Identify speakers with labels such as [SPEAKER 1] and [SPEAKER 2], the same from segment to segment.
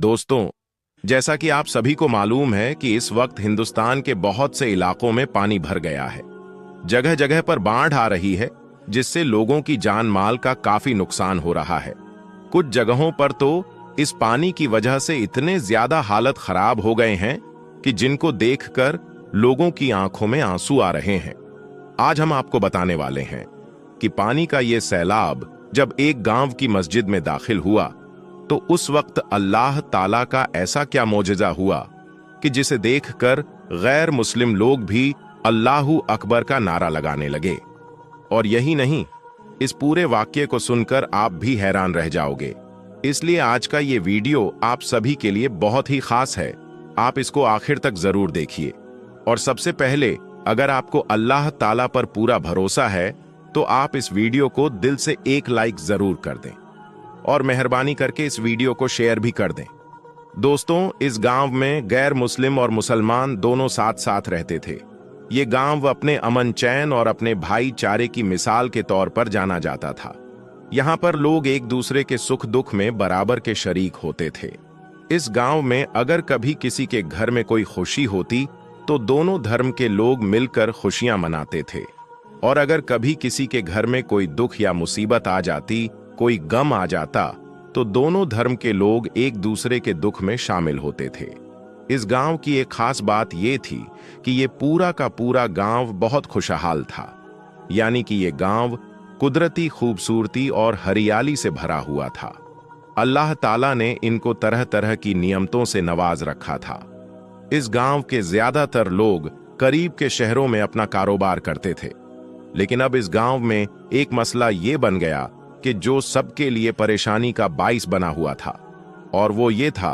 [SPEAKER 1] दोस्तों, जैसा कि आप सभी को मालूम है कि इस वक्त हिंदुस्तान के बहुत से इलाकों में पानी भर गया है। जगह जगह पर बाढ़ आ रही है, जिससे लोगों की जान माल का काफी नुकसान हो रहा है। कुछ जगहों पर तो इस पानी की वजह से इतने ज्यादा हालत खराब हो गए हैं कि जिनको देखकर लोगों की आंखों में आंसू आ रहे हैं। आज हम आपको बताने वाले हैं कि पानी का ये सैलाब जब एक गांव की मस्जिद में दाखिल हुआ तो उस वक्त अल्लाह ताला का ऐसा क्या मोजज़ा हुआ कि जिसे देखकर गैर मुस्लिम लोग भी अल्लाहू अकबर का नारा लगाने लगे। और यही नहीं, इस पूरे वाक्य को सुनकर आप भी हैरान रह जाओगे। इसलिए आज का ये वीडियो आप सभी के लिए बहुत ही खास है। आप इसको आखिर तक जरूर देखिए। और सबसे पहले, अगर आपको अल्लाह ताला पर पूरा भरोसा है तो आप इस वीडियो को दिल से एक लाइक जरूर कर दें और मेहरबानी करके इस वीडियो को शेयर भी कर दें। दोस्तों, इस गांव में गैर मुस्लिम और मुसलमान दोनों साथ साथ रहते थे। ये गांव अपने अमन चैन और अपने भाईचारे की मिसाल के तौर पर जाना जाता था। यहाँ पर लोग एक दूसरे के सुख दुख में बराबर के शरीक होते थे। इस गांव में अगर कभी किसी के घर में कोई खुशी होती तो दोनों धर्म के लोग मिलकर खुशियां मनाते थे, और अगर कभी किसी के घर में कोई दुख या मुसीबत आ जाती, कोई गम आ जाता, तो दोनों धर्म के लोग एक दूसरे के दुख में शामिल होते थे। इस गांव की एक खास बात यह थी कि ये पूरा का पूरा गांव बहुत खुशहाल था। यानी कि ये गांव कुदरती खूबसूरती और हरियाली से भरा हुआ था। अल्लाह ताला ने इनको तरह तरह की नियमतों से नवाज रखा था। इस गांव के ज्यादातर लोग करीब के शहरों में अपना कारोबार करते थे, लेकिन अब इस गांव में एक मसला ये बन गया कि जो सबके लिए परेशानी का बाइस बना हुआ था, और वो ये था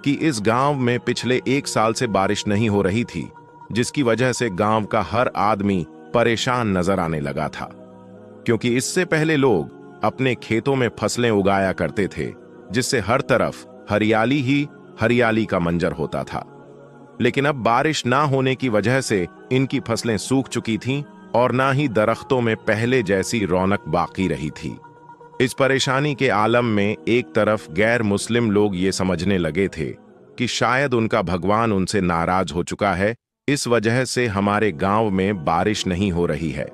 [SPEAKER 1] कि इस गांव में पिछले 1 साल से बारिश नहीं हो रही थी, जिसकी वजह से गांव का हर आदमी परेशान नजर आने लगा था। क्योंकि इससे पहले लोग अपने खेतों में फसलें उगाया करते थे, जिससे हर तरफ हरियाली ही हरियाली का मंजर होता था। लेकिन अब बारिश ना होने की वजह से इनकी फसलें सूख चुकी थीं और ना ही दरख्तों में पहले जैसी रौनक बाकी रही थी। इस परेशानी के आलम में एक तरफ गैर मुस्लिम लोग ये समझने लगे थे कि शायद उनका भगवान उनसे नाराज हो चुका है, इस वजह से हमारे गांव में बारिश नहीं हो रही है।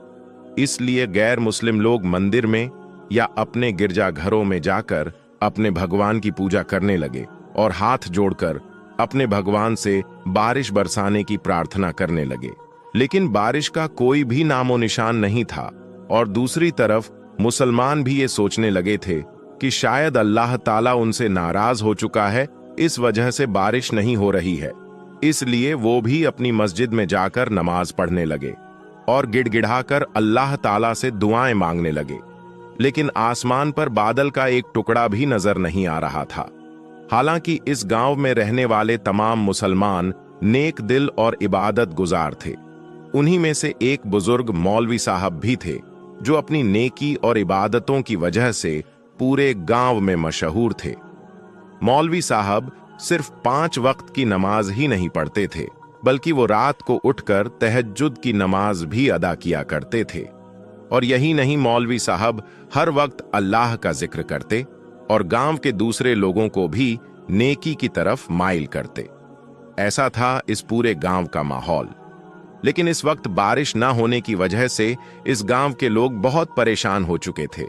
[SPEAKER 1] इसलिए गैर मुस्लिम लोग मंदिर में या अपने गिरजाघरों में जाकर अपने भगवान की पूजा करने लगे और हाथ जोड़कर अपने भगवान से बारिश बरसाने की प्रार्थना करने लगे। लेकिन बारिश का कोई भी नामो निशान नहीं था। और दूसरी तरफ मुसलमान भी ये सोचने लगे थे कि शायद अल्लाह ताला उनसे नाराज हो चुका है, इस वजह से बारिश नहीं हो रही है। इसलिए वो भी अपनी मस्जिद में जाकर नमाज पढ़ने लगे और गिड़गिड़ाकर अल्लाह ताला से दुआएं मांगने लगे। लेकिन आसमान पर बादल का एक टुकड़ा भी नजर नहीं आ रहा था। हालांकि इस गांव में रहने वाले तमाम मुसलमान नेक दिल और इबादत गुजार थे। उन्हीं में से एक बुजुर्ग मौलवी साहब भी थे, जो अपनी नेकी और इबादतों की वजह से पूरे गांव में मशहूर थे। मौलवी साहब सिर्फ 5 वक्त की नमाज ही नहीं पढ़ते थे, बल्कि वो रात को उठकर तहज्जुद की नमाज भी अदा किया करते थे। और यही नहीं, मौलवी साहब हर वक्त अल्लाह का जिक्र करते और गांव के दूसरे लोगों को भी नेकी की तरफ माइल करते। ऐसा था इस पूरे गांव का माहौल। लेकिन इस वक्त बारिश ना होने की वजह से इस गांव के लोग बहुत परेशान हो चुके थे।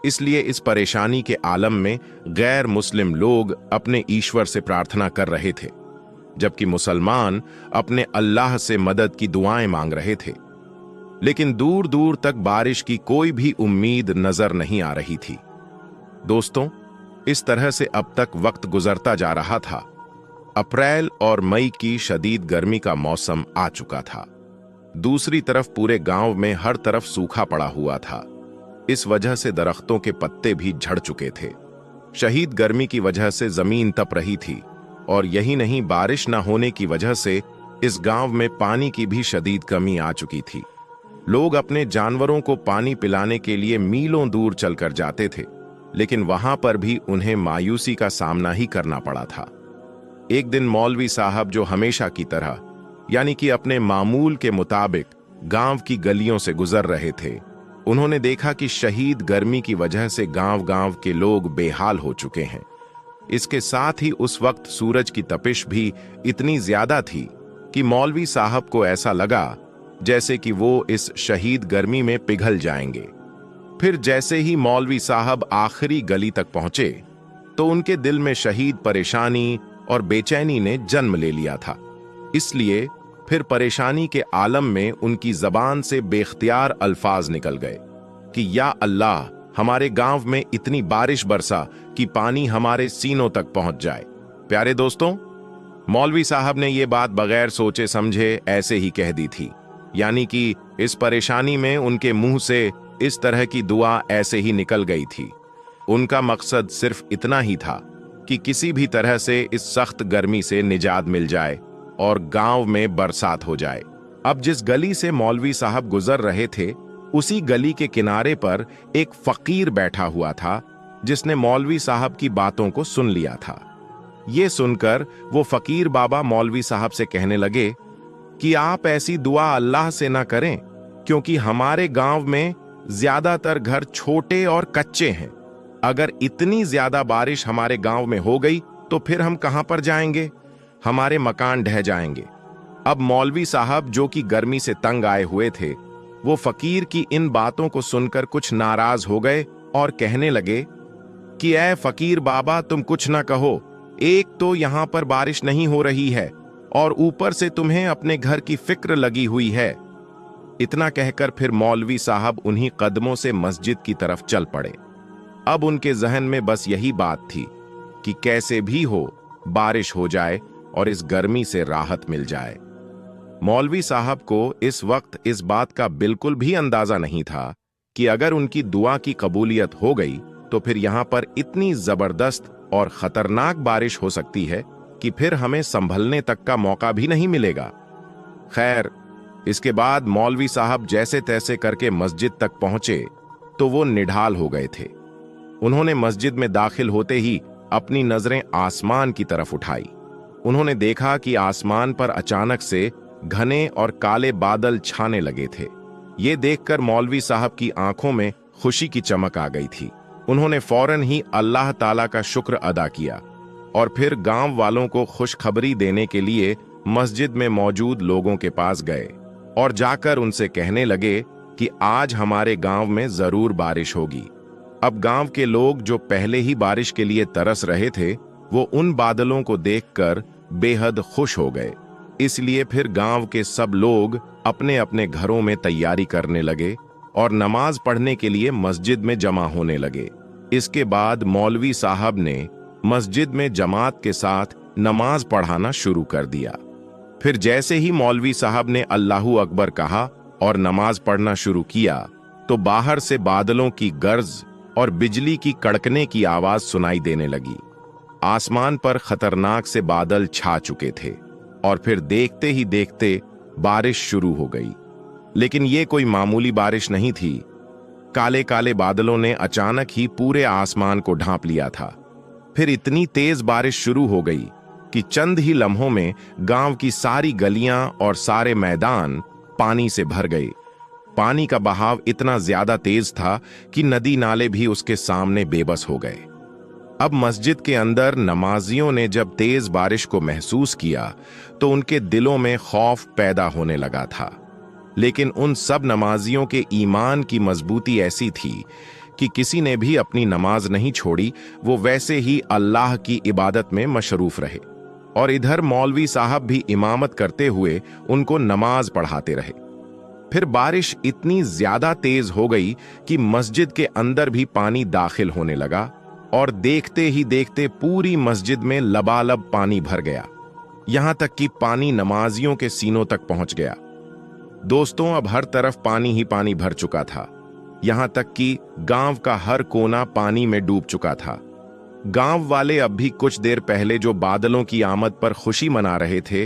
[SPEAKER 1] इसलिए इस परेशानी के आलम में गैर मुस्लिम लोग अपने ईश्वर से प्रार्थना कर रहे थे, जबकि मुसलमान अपने अल्लाह से मदद की दुआएं मांग रहे थे। लेकिन दूर दूर तक बारिश की कोई भी उम्मीद नजर नहीं आ रही थी। दोस्तों, इस तरह से अब तक वक्त गुजरता जा रहा था। अप्रैल और मई की शदीद गर्मी का मौसम आ चुका था। दूसरी तरफ पूरे गांव में हर तरफ सूखा पड़ा हुआ था। इस वजह से दरख्तों के पत्ते भी झड़ चुके थे। शदीद गर्मी की वजह से जमीन तप रही थी, और यही नहीं, बारिश न होने की वजह से इस गांव में पानी की भी शदीद कमी आ चुकी थी। लोग अपने जानवरों को पानी पिलाने के लिए मीलों दूर चलकर जाते थे, लेकिन वहां पर भी उन्हें मायूसी का सामना ही करना पड़ा था। एक दिन मौलवी साहब, जो हमेशा की तरह यानी कि अपने मामूल के मुताबिक गांव की गलियों से गुजर रहे थे, उन्होंने देखा कि शदीद गर्मी की वजह से गांव गांव के लोग बेहाल हो चुके हैं। इसके साथ ही उस वक्त सूरज की तपिश भी इतनी ज्यादा थी कि मौलवी साहब को ऐसा लगा जैसे कि वो इस शहीद गर्मी में पिघल जाएंगे। फिर जैसे ही मौलवी साहब आखिरी गली तक पहुंचे तो उनके दिल में शहीद परेशानी और बेचैनी ने जन्म ले लिया था। इसलिए फिर परेशानी के आलम में उनकी जबान से बेख्तियार अल्फाज निकल गए कि या अल्लाह, हमारे गांव में इतनी बारिश बरसा कि पानी हमारे सीनों तक पहुंच जाए। प्यारे दोस्तों, मौलवी साहब ने यह बात बगैर सोचे समझे ऐसे ही कह दी थी, यानी कि इस परेशानी में उनके मुंह से इस तरह की दुआ ऐसे ही निकल गई थी। उनका मकसद सिर्फ इतना ही था कि किसी भी तरह से इस सख्त गर्मी से निजात मिल जाए और गांव में बरसात हो जाए। अब जिस गली से मौलवी साहब गुजर रहे थे, उसी गली के किनारे पर एक फकीर बैठा हुआ था जिसने मौलवी साहब की बातों को सुन लिया था। ये सुनकर वो फकीर बाबा मौलवी साहब से कहने लगे कि आप ऐसी दुआ अल्लाह से ना करें, क्योंकि हमारे गांव में ज्यादातर घर छोटे और कच्चे हैं। अगर इतनी ज्यादा बारिश हमारे गांव में हो गई तो फिर हम कहां पर जाएंगे? हमारे मकान ढह जाएंगे। अब मौलवी साहब, जो कि गर्मी से तंग आए हुए थे, वो फकीर की इन बातों को सुनकर कुछ नाराज हो गए और कहने लगे कि ऐ फकीर बाबा, तुम कुछ ना कहो। एक तो यहां पर बारिश नहीं हो रही है और ऊपर से तुम्हें अपने घर की फिक्र लगी हुई है। इतना कहकर फिर मौलवी साहब उन्हीं कदमों से मस्जिद की तरफ चल पड़े। अब उनके जहन में बस यही बात थी कि कैसे भी हो बारिश हो जाए और इस गर्मी से राहत मिल जाए। मौलवी साहब को इस वक्त इस बात का बिल्कुल भी अंदाजा नहीं था कि अगर उनकी दुआ की कबूलियत हो गई तो फिर यहां पर इतनी जबरदस्त और खतरनाक बारिश हो सकती है कि फिर हमें संभलने तक का मौका भी नहीं मिलेगा। खैर, इसके बाद मौलवी साहब जैसे तैसे करके मस्जिद तक पहुंचे तो वो निढाल हो गए थे। उन्होंने मस्जिद में दाखिल होते ही अपनी नजरें आसमान की तरफ उठाई। उन्होंने देखा कि आसमान पर अचानक से घने और काले बादल छाने लगे थे। ये देखकर मौलवी साहब की आंखों में खुशी की चमक आ गई थी। उन्होंने फौरन ही अल्लाह ताला का शुक्र अदा किया और फिर गांव वालों को खुशखबरी देने के लिए मस्जिद में मौजूद लोगों के पास गए और जाकर उनसे कहने लगे कि आज हमारे गांव में जरूर बारिश होगी। अब गांव के लोग जो पहले ही बारिश के लिए तरस रहे थे, वो उन बादलों को देखकर बेहद खुश हो गए। इसलिए फिर गांव के सब लोग अपने अपने घरों में तैयारी करने लगे और नमाज पढ़ने के लिए मस्जिद में जमा होने लगे। इसके बाद मौलवी साहब ने मस्जिद में जमात के साथ नमाज पढ़ाना शुरू कर दिया। फिर जैसे ही मौलवी साहब ने अल्लाहू अकबर कहा और नमाज पढ़ना शुरू किया तो बाहर से बादलों की गर्ज और बिजली की कड़कने की आवाज सुनाई देने लगी। आसमान पर खतरनाक से बादल छा चुके थे और फिर देखते ही देखते बारिश शुरू हो गई। लेकिन ये कोई मामूली बारिश नहीं थी। काले काले बादलों ने अचानक ही पूरे आसमान को ढांप लिया था। फिर इतनी तेज बारिश शुरू हो गई कि चंद ही लम्हों में गांव की सारी गलियां और सारे मैदान पानी से भर गए। पानी का बहाव इतना ज्यादा तेज था कि नदी नाले भी उसके सामने बेबस हो गए। अब मस्जिद के अंदर नमाजियों ने जब तेज बारिश को महसूस किया तो उनके दिलों में खौफ पैदा होने लगा था। लेकिन उन सब नमाजियों के ईमान की मजबूती ऐसी थी कि किसी ने भी अपनी नमाज नहीं छोड़ी। वो वैसे ही अल्लाह की इबादत में मशरूफ रहे और इधर मौलवी साहब भी इमामत करते हुए उनको नमाज पढ़ाते रहे। फिर बारिश इतनी ज्यादा तेज हो गई कि मस्जिद के अंदर भी पानी दाखिल होने लगा और देखते ही देखते पूरी मस्जिद में लबालब पानी भर गया। यहां तक कि पानी नमाजियों के सीनों तक पहुंच गया। दोस्तों, अब हर तरफ पानी ही पानी भर चुका था। यहां तक कि गांव का हर कोना पानी में डूब चुका था। गांव वाले अब भी कुछ देर पहले जो बादलों की आमद पर खुशी मना रहे थे,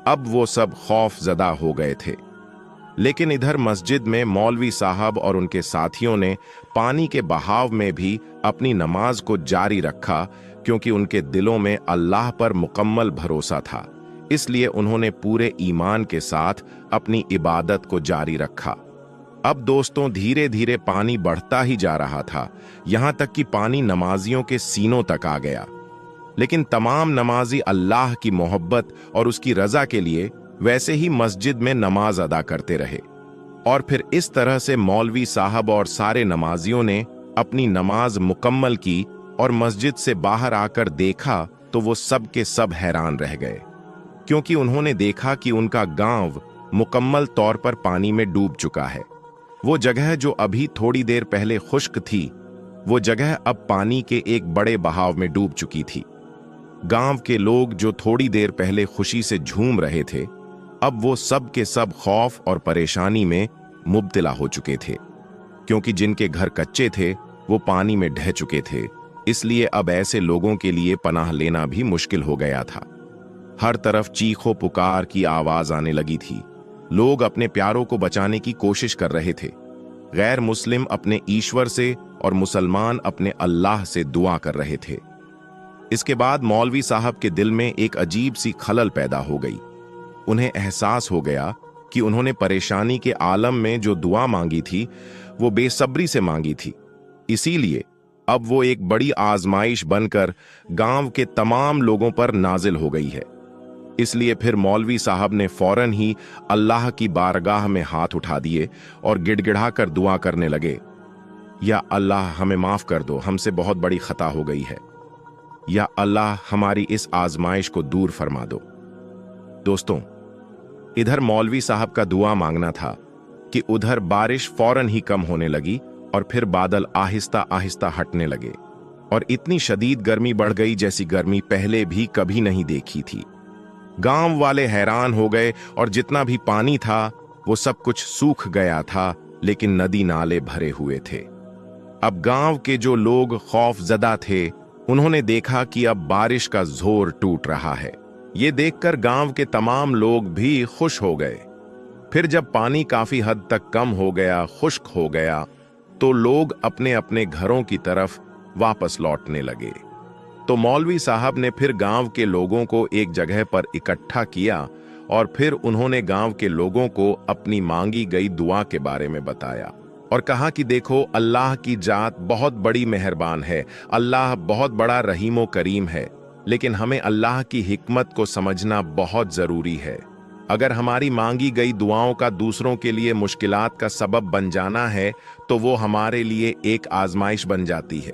[SPEAKER 1] अब वो सब खौफजदा हो गए थे। लेकिन इधर मस्जिद में मौलवी साहब और उनके साथियों ने पानी के बहाव में भी अपनी नमाज को जारी रखा, क्योंकि उनके दिलों में अल्लाह पर मुकम्मल भरोसा था। इसलिए उन्होंने पूरे ईमान के साथ अपनी इबादत को जारी रखा। अब दोस्तों, धीरे धीरे पानी बढ़ता ही जा रहा था, यहां तक कि पानी नमाजियों के सीनों तक आ गया। लेकिन तमाम नमाजी अल्लाह की मोहब्बत और उसकी रजा के लिए वैसे ही मस्जिद में नमाज अदा करते रहे। और फिर इस तरह से मौलवी साहब और सारे नमाजियों ने अपनी नमाज मुकम्मल की और मस्जिद से बाहर आकर देखा तो वो सब के सब हैरान रह गए, क्योंकि उन्होंने देखा कि उनका गांव मुकम्मल तौर पर पानी में डूब चुका है। वो जगह जो अभी थोड़ी देर पहले खुश्क थी, वो जगह अब पानी के एक बड़े बहाव में डूब चुकी थी। गांव के लोग जो थोड़ी देर पहले खुशी से झूम रहे थे, अब वो सब के सब खौफ और परेशानी में मुब्तला हो चुके थे, क्योंकि जिनके घर कच्चे थे वो पानी में ढह चुके थे। इसलिए अब ऐसे लोगों के लिए पनाह लेना भी मुश्किल हो गया था। हर तरफ चीखों पुकार की आवाज आने लगी थी। लोग अपने प्यारों को बचाने की कोशिश कर रहे थे। गैर मुस्लिम अपने ईश्वर से और मुसलमान अपने अल्लाह से दुआ कर रहे थे। इसके बाद मौलवी साहब के दिल में एक अजीब सी खलल पैदा हो गई। उन्हें एहसास हो गया कि उन्होंने परेशानी के आलम में जो दुआ मांगी थी वो बेसब्री से मांगी थी। इसीलिए अब वो एक बड़ी आजमाइश बनकर गांव के तमाम लोगों पर नाजिल हो गई है। इसलिए फिर मौलवी साहब ने फौरन ही अल्लाह की बारगाह में हाथ उठा दिए और गिड़गिड़ा कर दुआ करने लगे, या अल्लाह हमें माफ कर दो, हमसे बहुत बड़ी खता हो गई है। या अल्लाह हमारी इस आजमाइश को दूर फरमा दो। दोस्तों, इधर मौलवी साहब का दुआ मांगना था कि उधर बारिश फौरन ही कम होने लगी और फिर बादल आहिस्ता आहिस्ता हटने लगे और इतनी शदीद गर्मी बढ़ गई जैसी गर्मी पहले भी कभी नहीं देखी थी। गांव वाले हैरान हो गए और जितना भी पानी था वो सब कुछ सूख गया था, लेकिन नदी नाले भरे हुए थे। अब गांव के जो लोग खौफजदा थे, उन्होंने देखा कि अब बारिश का जोर टूट रहा है। ये देखकर गांव के तमाम लोग भी खुश हो गए। फिर जब पानी काफी हद तक कम हो गया, खुश्क हो गया, तो लोग अपने अपने घरों की तरफ वापस लौटने लगे। तो मौलवी साहब ने फिर गांव के लोगों को एक जगह पर इकट्ठा किया और फिर उन्होंने गांव के लोगों को अपनी मांगी गई दुआ के बारे में बताया और कहा कि देखो, अल्लाह की जात बहुत बड़ी मेहरबान है, अल्लाह बहुत बड़ा रहीमो करीम है, लेकिन हमें अल्लाह की हिकमत को समझना बहुत जरूरी है। अगर हमारी मांगी गई दुआओं का दूसरों के लिए मुश्किलात का सबब बन जाना है तो वो हमारे लिए एक आजमाइश बन जाती है।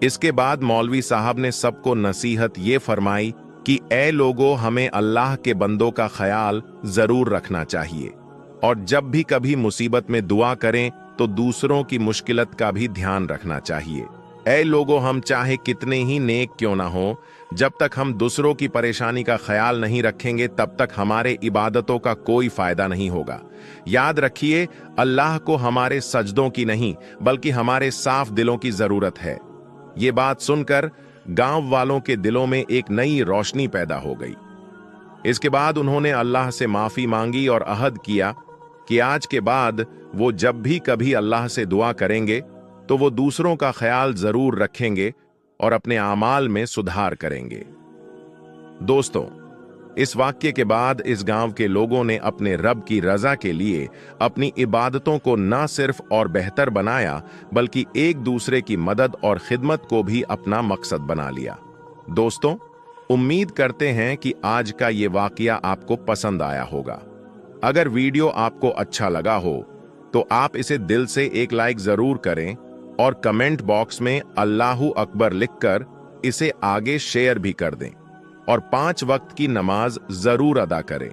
[SPEAKER 1] इसके बाद मौलवी साहब ने सबको नसीहत ये फरमाई कि ए लोगों, हमें अल्लाह के बंदों का ख्याल जरूर रखना चाहिए और जब भी कभी मुसीबत में दुआ करें तो दूसरों की मुश्किलत का भी ध्यान रखना चाहिए। ऐ लोगों, हम चाहे कितने ही नेक क्यों ना हो, जब तक हम दूसरों की परेशानी का ख्याल नहीं रखेंगे तब तक हमारे इबादतों का कोई फायदा नहीं होगा। याद रखिए, अल्लाह को हमारे सजदों की नहीं बल्कि हमारे साफ दिलों की जरूरत है। ये बात सुनकर गांव वालों के दिलों में एक नई रोशनी पैदा हो गई। इसके बाद उन्होंने अल्लाह से माफी मांगी और अहद किया कि आज के बाद वो जब भी कभी अल्लाह से दुआ करेंगे तो वो दूसरों का ख्याल जरूर रखेंगे और अपने आमाल में सुधार करेंगे। दोस्तों, इस वाक्य के बाद इस गांव के लोगों ने अपने रब की रजा के लिए अपनी इबादतों को न सिर्फ और बेहतर बनाया बल्कि एक दूसरे की मदद और खिदमत को भी अपना मकसद बना लिया। दोस्तों, उम्मीद करते हैं कि आज का ये वाकया आपको पसंद आया होगा। अगर वीडियो आपको अच्छा लगा हो तो आप इसे दिल से एक लाइक जरूर करें और कमेंट बॉक्स में अल्लाहू अकबर लिखकर इसे आगे शेयर भी कर दें और 5 वक्त की नमाज जरूर अदा करें,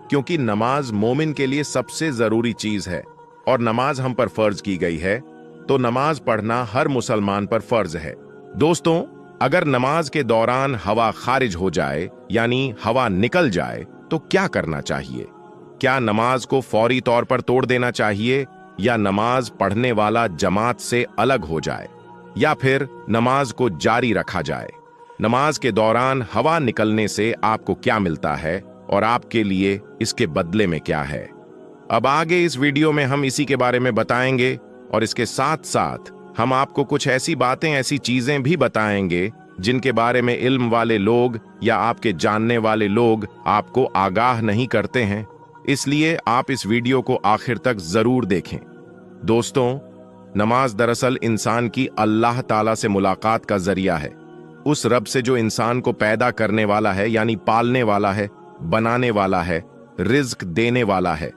[SPEAKER 1] क्योंकि नमाज मोमिन के लिए सबसे जरूरी चीज है और नमाज हम पर फर्ज की गई है, तो नमाज पढ़ना हर मुसलमान पर फर्ज है। दोस्तों, अगर नमाज के दौरान हवा खारिज हो जाए यानी हवा निकल जाए तो क्या करना चाहिए? क्या नमाज को फौरी तौर पर तोड़ देना चाहिए या नमाज पढ़ने वाला जमात से अलग हो जाए या फिर नमाज को जारी रखा जाए? नमाज के दौरान हवा निकलने से आपको क्या मिलता है और आपके लिए इसके बदले में क्या है? अब आगे इस वीडियो में हम इसी के बारे में बताएंगे और इसके साथ साथ हम आपको कुछ ऐसी बातें, ऐसी चीजें भी बताएंगे जिनके बारे में इल्म वाले लोग या आपके जानने वाले लोग आपको आगाह नहीं करते हैं। इसलिए आप इस वीडियो को आखिर तक जरूर देखें। दोस्तों, नमाज दरअसल इंसान की अल्लाह ताला से मुलाकात का जरिया है। उस रब से जो इंसान को पैदा करने वाला है, यानी पालने वाला है, बनाने वाला है, रिज्क देने वाला है।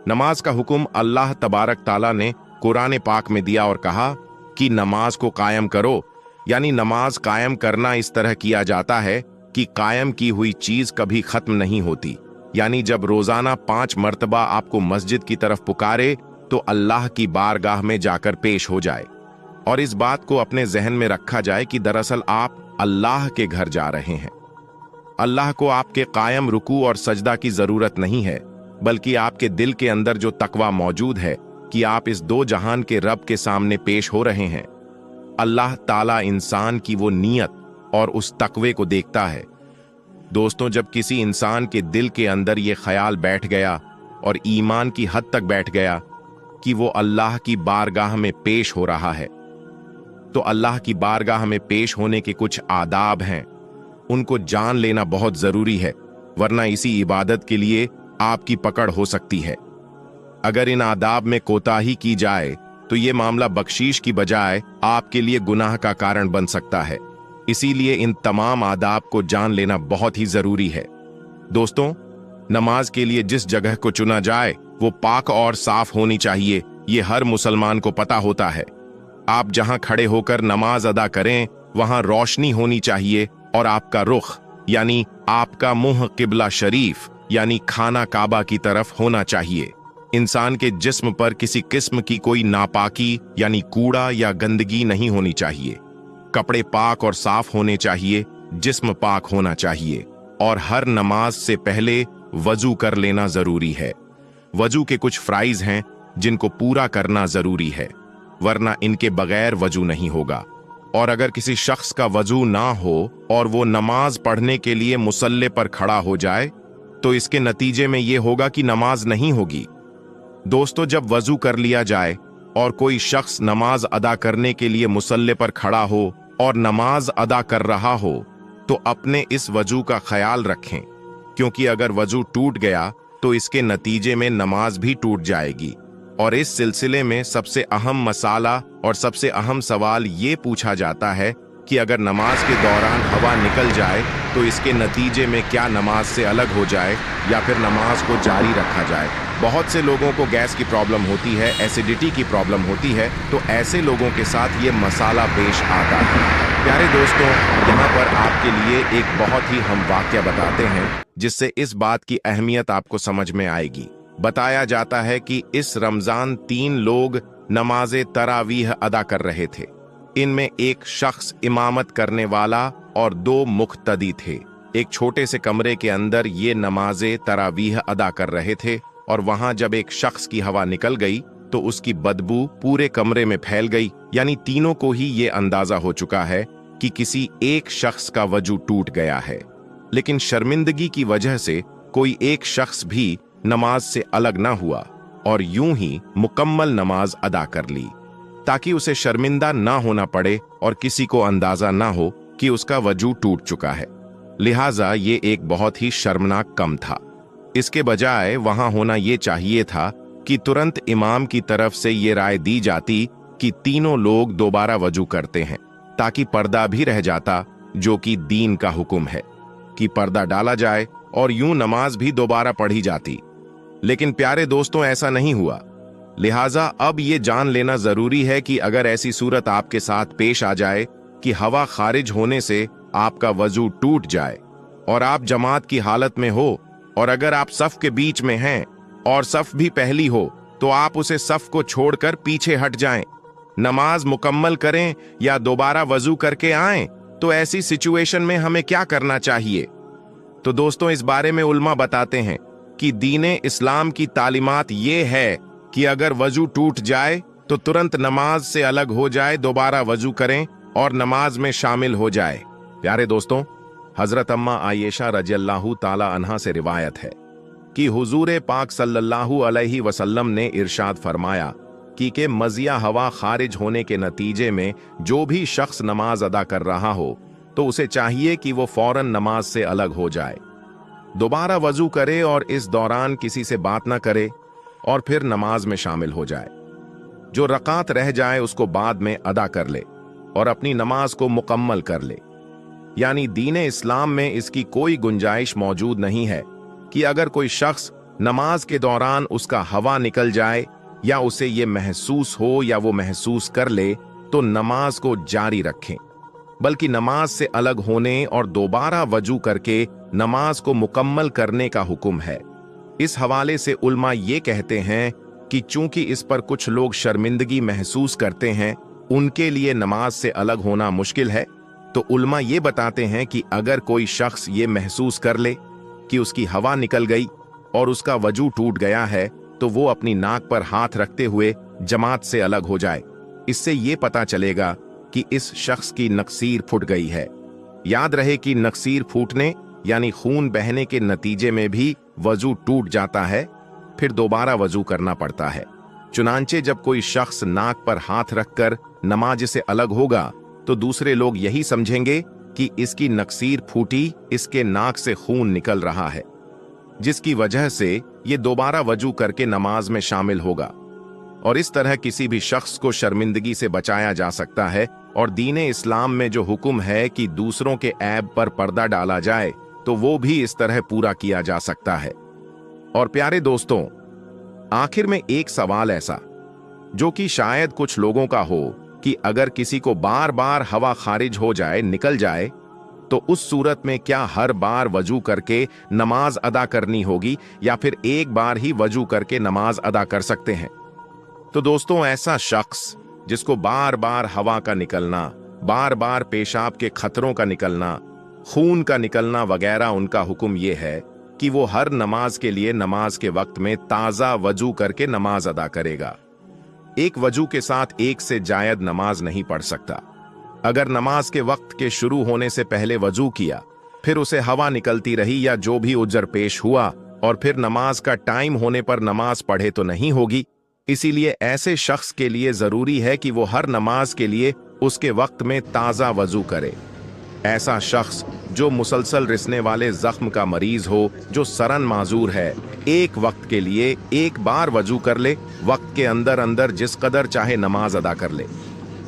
[SPEAKER 1] नमाज का हुक्म अल्लाह तबारक ताला ने कुरान पाक में दिया और कहा कि नमाज को कायम करो, यानी नमाज कायम करना इस तरह किया जाता है कि कायम की हुई चीज कभी खत्म नहीं होती। यानी जब रोजाना 5 मर्तबा आपको मस्जिद की तरफ पुकारे तो अल्लाह की बारगाह में जाकर पेश हो जाए और इस बात को अपने जहन में रखा जाए कि दरअसल आप अल्लाह के घर जा रहे हैं। अल्लाह को आपके कायम रुकू और सजदा की जरूरत नहीं है, बल्कि आपके दिल के अंदर जो तकवा मौजूद है कि आप इस दो जहान के रब के सामने पेश हो रहे हैं। अल्लाह ताला इंसान की वो नीयत और उस तकवे को देखता है। दोस्तों, जब किसी इंसान के दिल के अंदर ये ख्याल बैठ गया और ईमान की हद तक बैठ गया कि वो अल्लाह की बारगाह में पेश हो रहा है, तो अल्लाह की बारगाह में पेश होने के कुछ आदाब हैं, उनको जान लेना बहुत जरूरी है, वरना इसी इबादत के लिए आपकी पकड़ हो सकती है। अगर इन आदाब में कोताही की जाए तो ये मामला बख्शीश की बजाय आपके लिए गुनाह का कारण बन सकता है। इसीलिए इन तमाम आदाब को जान लेना बहुत ही जरूरी है। दोस्तों, नमाज के लिए जिस जगह को चुना जाए वो पाक और साफ होनी चाहिए, ये हर मुसलमान को पता होता है। आप जहां खड़े होकर नमाज अदा करें वहां रोशनी होनी चाहिए और आपका रुख यानी आपका मुंह किबला शरीफ यानी खाना काबा की तरफ होना चाहिए। इंसान के जिस्म पर किसी किस्म की कोई नापाकी यानी कूड़ा या गंदगी नहीं होनी चाहिए। कपड़े पाक और साफ होने चाहिए, जिस्म पाक होना चाहिए और हर नमाज से पहले वजू कर लेना जरूरी है। वजू के कुछ फ्राइज हैं जिनको पूरा करना जरूरी है, वरना इनके बगैर वजू नहीं होगा। और अगर किसी शख्स का वजू ना हो और वो नमाज पढ़ने के लिए मुसल्ले पर खड़ा हो जाए तो इसके नतीजे में ये होगा कि नमाज नहीं होगी। दोस्तों, जब वजू कर लिया जाए और कोई शख्स नमाज अदा करने के लिए मुसल्ले पर खड़ा हो और नमाज अदा कर रहा हो तो अपने इस वजू का ख्याल रखें, क्योंकि अगर वजू टूट गया तो इसके नतीजे में नमाज भी टूट जाएगी। और इस सिलसिले में सबसे अहम मसाला और सबसे अहम सवाल ये पूछा जाता है कि अगर नमाज के दौरान हवा निकल जाए तो इसके नतीजे में क्या नमाज से अलग हो जाए या फिर नमाज को जारी रखा जाए। बहुत से लोगों को गैस की प्रॉब्लम होती है, एसिडिटी की प्रॉब्लम होती है, तो ऐसे लोगों के साथ ये मसाला पेश आता है। प्यारे दोस्तों, यहाँ पर आपके लिए एक बहुत ही हम वाकया बताते हैं जिससे इस बात की अहमियत आपको समझ में आएगी। बताया जाता है कि इस रमजान 3 लोग नमाज तरावीह अदा कर रहे थे। इनमें एक शख्स इमामत करने वाला और 2 मुख्तदी थे। एक छोटे से कमरे के अंदर ये नमाज तरावीह अदा कर रहे थे और वहां जब एक शख्स की हवा निकल गई तो उसकी बदबू पूरे कमरे में फैल गई। यानी तीनों को ही ये अंदाजा हो चुका है कि किसी एक शख्स का वजू टूट गया है, लेकिन शर्मिंदगी की वजह से कोई एक शख्स भी नमाज से अलग ना हुआ और यूं ही मुकम्मल नमाज अदा कर ली, ताकि उसे शर्मिंदा ना होना पड़े और किसी को अंदाजा ना हो कि उसका वजू टूट चुका है। लिहाजा ये एक बहुत ही शर्मनाक कम था। इसके बजाय वहां होना ये चाहिए था कि तुरंत इमाम की तरफ से ये राय दी जाती कि तीनों लोग दोबारा वजू करते हैं, ताकि पर्दा भी रह जाता, जो कि दीन का हुक्म है कि पर्दा डाला जाए और यूं नमाज भी दोबारा पढ़ी जाती। लेकिन प्यारे दोस्तों, ऐसा नहीं हुआ। लिहाजा अब ये जान लेना जरूरी है कि अगर ऐसी सूरत आपके साथ पेश आ जाए कि हवा खारिज होने से आपका वजू टूट जाए और आप जमात की हालत में हो और अगर आप सफ के बीच में हैं और सफ भी पहली हो तो आप उसे सफ को छोड़कर पीछे हट जाएं, नमाज मुकम्मल करें या दोबारा वजू करके आएं। तो ऐसी सिचुएशन में हमें क्या करना चाहिए? तो दोस्तों, इस बारे में उल्मा बताते हैं कि दीने इस्लाम की तालीमात ये है कि अगर वजू टूट जाए तो तुरंत नमाज से अलग हो जाए, दोबारा वजू करें और नमाज में शामिल हो जाए। प्यारे दोस्तों, हजरत अम्मा आयशा रज़ियल्लाहु ताला अन्हा से रिवायत है कि हुजूर पाक सल्लल्लाहु अलैहि वसल्लम ने इरशाद फरमाया कि मज़िया हवा खारिज होने के नतीजे में जो भी शख्स नमाज अदा कर रहा हो तो उसे चाहिए कि वो फौरन नमाज से अलग हो जाए, दोबारा वजू करे और इस दौरान किसी से बात ना करे और फिर नमाज में शामिल हो जाए। जो रकात रह जाए उसको बाद में अदा कर ले और अपनी नमाज को मुकम्मल कर ले। यानी दीन इस्लाम में इसकी कोई गुंजाइश मौजूद नहीं है कि अगर कोई शख्स नमाज के दौरान उसका हवा निकल जाए या उसे ये महसूस हो या वो महसूस कर ले तो नमाज को जारी रखें, बल्कि नमाज से अलग होने और दोबारा वजू करके नमाज को मुकम्मल करने का हुक्म है। इस हवाले से उल्मा ये कहते हैं कि चूंकि इस पर कुछ लोग शर्मिंदगी महसूस करते हैं, उनके लिए नमाज से अलग होना मुश्किल है, तो उल्मा ये बताते हैं कि अगर कोई शख्स ये महसूस कर ले कि उसकी हवा निकल गई और उसका वजू टूट गया है, तो वो अपनी नाक पर हाथ रखते हुए जमात से अलग हो जाए। इससे ये पता चलेगा कि इस शख्स की नक्सीर फूट गई है। याद रहे कि नक्सीर फूटने यानी खून बहने के नतीजे में भी वजू टूट जाता है, फिर दोबारा वजू करना पड़ता है। चुनांचे जब कोई शख्स नाक पर हाथ रखकर नमाज से अलग होगा तो दूसरे लोग यही समझेंगे कि इसकी नक्सीर फूटी, इसके नाक से खून निकल रहा है, जिसकी वजह से ये दोबारा वजू करके नमाज में शामिल होगा। और इस तरह किसी भी शख्स को शर्मिंदगी से बचाया जा सकता है। और दीन इस्लाम में जो हुक्म है कि दूसरों के ऐब पर पर्दा डाला जाए, तो वो भी इस तरह पूरा किया जा सकता है। और प्यारे दोस्तों, आखिर में एक सवाल ऐसा जो कि शायद कुछ लोगों का हो कि अगर किसी को बार बार हवा खारिज हो जाए, निकल जाए, तो उस सूरत में क्या हर बार वजू करके नमाज अदा करनी होगी या फिर एक बार ही वजू करके नमाज अदा कर सकते हैं? तो दोस्तों, ऐसा शख्स जिसको बार बार हवा का निकलना, बार बार पेशाब के खतरों का निकलना, खून का निकलना वगैरह, उनका हुक्म यह है कि वो हर नमाज के लिए नमाज के वक्त में ताज़ा वजू करके नमाज अदा करेगा। एक वजू के साथ एक से जायद नमाज नहीं पढ़ सकता। अगर नमाज के वक्त के शुरू होने से पहले वजू किया, फिर उसे हवा निकलती रही या जो भी उज्र पेश हुआ और फिर नमाज का टाइम होने पर नमाज पढ़े तो नहीं होगी। इसीलिए ऐसे शख्स के लिए जरूरी है कि वो हर नमाज के लिए उसके वक्त में ताज़ा वजू करे। ऐसा शख्स जो मुसलसल रिसने वाले जख्म का मरीज हो, जो सरन माजूर है, एक वक्त के लिए एक बार वजू कर ले, वक्त के अंदर अंदर जिस कदर चाहे नमाज अदा कर ले।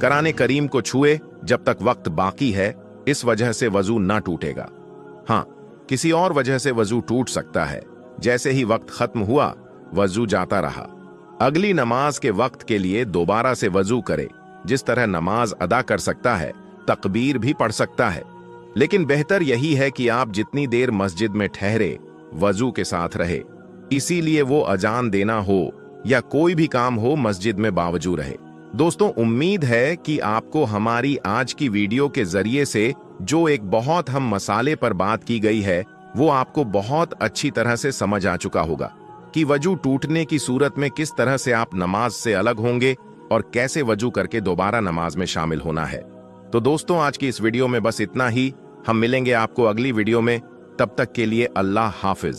[SPEAKER 1] कुरान करीम को छुए जब तक वक्त बाकी है, इस वजह से वजू ना टूटेगा। हाँ, किसी और वजह से वजू टूट सकता है। जैसे ही वक्त खत्म हुआ, वजू जाता रहा, अगली नमाज के वक्त के लिए दोबारा से वजू करे। जिस तरह नमाज अदा कर सकता है, तकबीर भी पढ़ सकता है। लेकिन बेहतर यही है कि आप जितनी देर मस्जिद में ठहरे, वजू के साथ रहे। इसीलिए वो अजान देना हो या कोई भी काम हो, मस्जिद में बावजू रहे। दोस्तों, उम्मीद है कि आपको हमारी आज की वीडियो के जरिए से जो एक बहुत अहम मसाले पर बात की गई है, वो आपको बहुत अच्छी तरह से समझ आ चुका होगा कि वजू टूटने की सूरत में किस तरह से आप नमाज से अलग होंगे और कैसे वजू करके दोबारा नमाज में शामिल होना है। तो दोस्तों, आज की इस वीडियो में बस इतना ही। हम मिलेंगे आपको अगली वीडियो में। तब तक के लिए अल्लाह हाफिज।